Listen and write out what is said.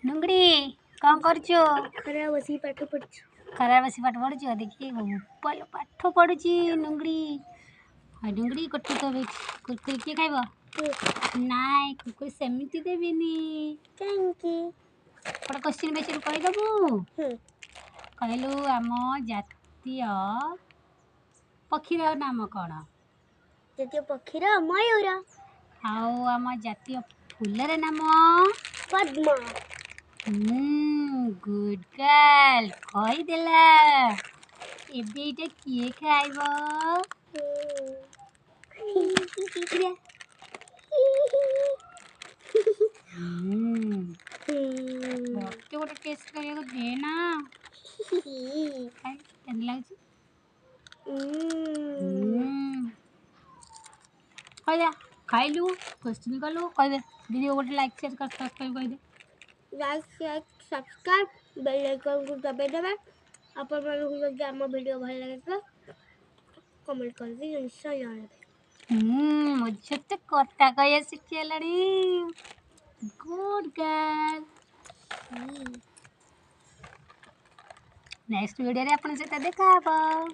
नुंगड़ी कौन करछो? खरा बसी पाठ पढ़छु। खरा बसी पाठ पढ़ुछ देखी बोल पाठ पढ़ुची नुंगड़ी। नुंगड़ी कोठी तो बैठ कुरकुरी किए खाइबो? नाइ कुरकुरी सेमिति देबिनी। काहेकि? गोटे क्वेश्चन बेचर कहिदबु। कहलु आम जातीय पक्षीर नाम कौन? जातीय पक्षीर मयूर। आउ आम जातीय फूलर नाम? पद्म। गुड गर्ल कहीदेला। एबे इटा किए खाइबो? मते गोटे टेस्ट करिया दे ना। खाइ केन लागछि? कहया खाइलु क्वेश्चन कलु कहबे वीडियो गोटे लाइक शेयर कर सब्सक्राइब कर दे। Like share subscribe bell icon को दबाई देबे। अपन मानू जदि आम वीडियो भल लगे तो कमेंट कर दी निश्चय जणाबे। मुझे तो कथा कहया शिखेलानी। Good girl. नेक्स्ट वीडियो रे अपन सहित देखा हबो।